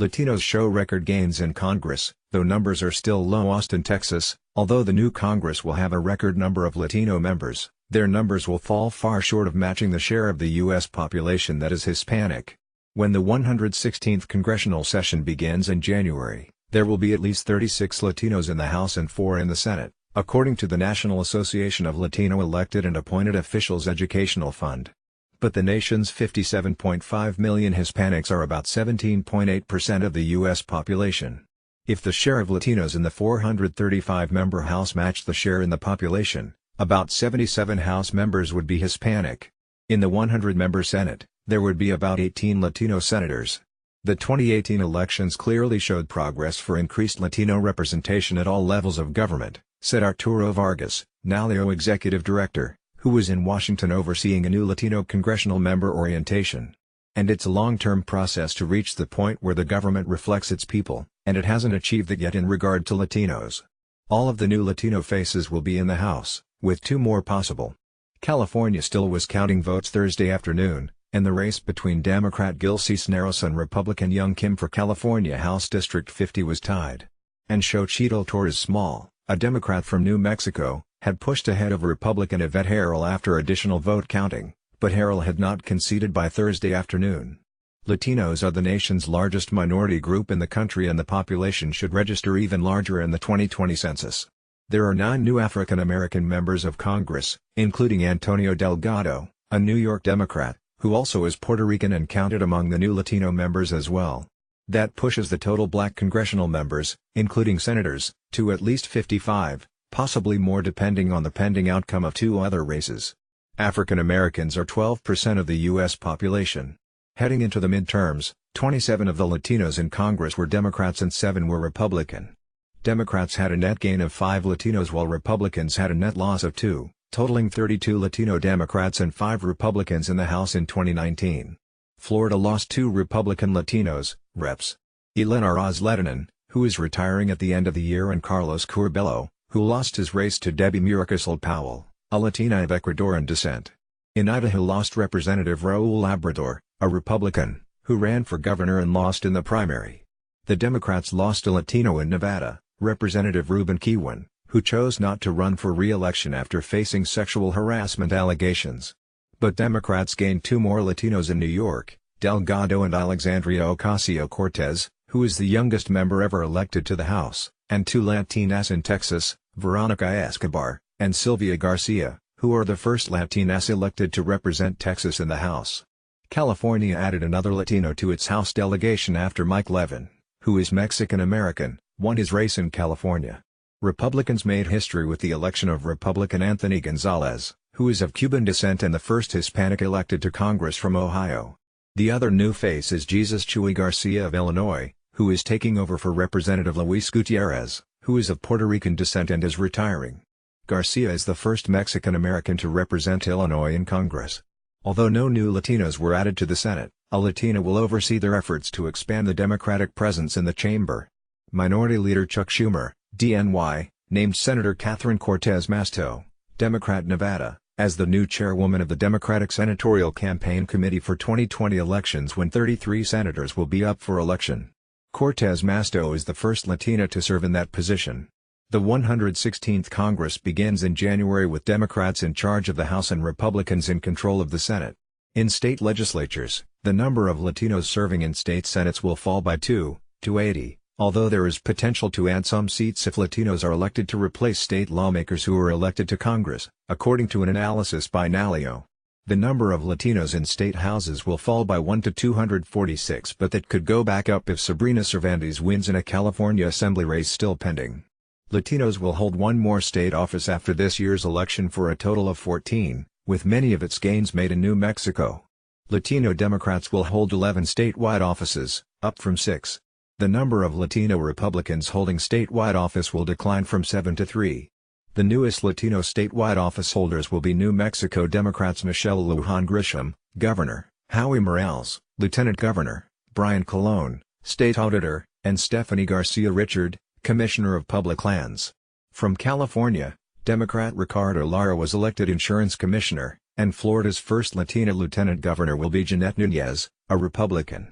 Latinos show record gains in Congress, though numbers are still low. Austin, Texas, although the new Congress will have a record number of Latino members, their numbers will fall far short of matching the share of the U.S. population that is Hispanic. When the 116th congressional session begins in January, there will be at least 36 Latinos in the House and 4 in the Senate, according to the National Association of Latino Elected and Appointed Officials Educational Fund. But the nation's 57.5 million Hispanics are about 17.8% of the U.S. population. If the share of Latinos in the 435-member House matched the share in the population, about 77 House members would be Hispanic. In the 100-member Senate, there would be about 18 Latino senators. The 2018 elections clearly showed progress for increased Latino representation at all levels of government, said Arturo Vargas, NALEO executive director, who was in Washington overseeing a new Latino congressional member orientation. And it's a long-term process to reach the point where the government reflects its people, and it hasn't achieved that yet in regard to Latinos. All of the new Latino faces will be in the House, with 2 more possible. California still was counting votes Thursday afternoon, and the race between Democrat Gil Cisneros and Republican Young Kim for California House District 50 was tied. And Xochitl Torres Small, a Democrat from New Mexico, had pushed ahead of Republican Yvette Harrell after additional vote counting, but Harrell had not conceded by Thursday afternoon. Latinos are the nation's largest minority group in the country, and the population should register even larger in the 2020 census. There are 9 new African American members of Congress, including Antonio Delgado, a New York Democrat, who also is Puerto Rican and counted among the new Latino members as well. That pushes the total black congressional members, including senators, to at least 55. Possibly more depending on the pending outcome of 2 other races. African Americans are 12% of the U.S. population. Heading into the midterms, 27 of the Latinos in Congress were Democrats and 7 were Republican. Democrats had a net gain of 5 Latinos while Republicans had a net loss of 2, totaling 32 Latino Democrats and 5 Republicans in the House in 2019. Florida lost 2 Republican Latinos, Reps. Eleanor Oz-Lehtinen, who is retiring at the end of the year, and Carlos Curbelo, who lost his race to Debbie Murkisel Powell, a Latina of Ecuadorian descent. In Idaho lost Representative Raul Labrador, a Republican, who ran for governor and lost in the primary. The Democrats lost a Latino in Nevada, Representative Ruben Kihuen, who chose not to run for re-election after facing sexual harassment allegations. But Democrats gained 2 more Latinos in New York, Delgado and Alexandria Ocasio-Cortez, who is the youngest member ever elected to the House, and 2 Latinas in Texas, Veronica Escobar, and Sylvia Garcia, who are the first Latinas elected to represent Texas in the House. California added another Latino to its House delegation after Mike Levin, who is Mexican-American, won his race in California. Republicans made history with the election of Republican Anthony Gonzalez, who is of Cuban descent and the first Hispanic elected to Congress from Ohio. The other new face is Jesus Chuy Garcia of Illinois, who is taking over for Representative Luis Gutierrez, who is of Puerto Rican descent and is retiring. Garcia is the first Mexican-American to represent Illinois in Congress. Although no new Latinos were added to the Senate, a Latina will oversee their efforts to expand the Democratic presence in the chamber. Minority Leader Chuck Schumer, DNY, named Senator Catherine Cortez Masto, Democrat Nevada, as the new chairwoman of the Democratic Senatorial Campaign Committee for 2020 elections when 33 senators will be up for election. Cortez Masto is the first Latina to serve in that position. The 116th Congress begins in January with Democrats in charge of the House and Republicans in control of the Senate. In state legislatures, the number of Latinos serving in state senates will fall by 2, to 80, although there is potential to add some seats if Latinos are elected to replace state lawmakers who are elected to Congress, according to an analysis by NALEO. The number of Latinos in state houses will fall by 1 to 246, but that could go back up if Sabrina Cervantes wins in a California assembly race still pending. Latinos will hold 1 more state office after this year's election for a total of 14, with many of its gains made in New Mexico. Latino Democrats will hold 11 statewide offices, up from 6. The number of Latino Republicans holding statewide office will decline from 7 to 3. The newest Latino statewide office holders will be New Mexico Democrats Michelle Lujan Grisham, Governor, Howie Morales, Lieutenant Governor, Brian Colon, State Auditor, and Stephanie Garcia Richard, Commissioner of Public Lands. From California, Democrat Ricardo Lara was elected Insurance Commissioner, and Florida's first Latina Lieutenant Governor will be Jeanette Núñez, a Republican.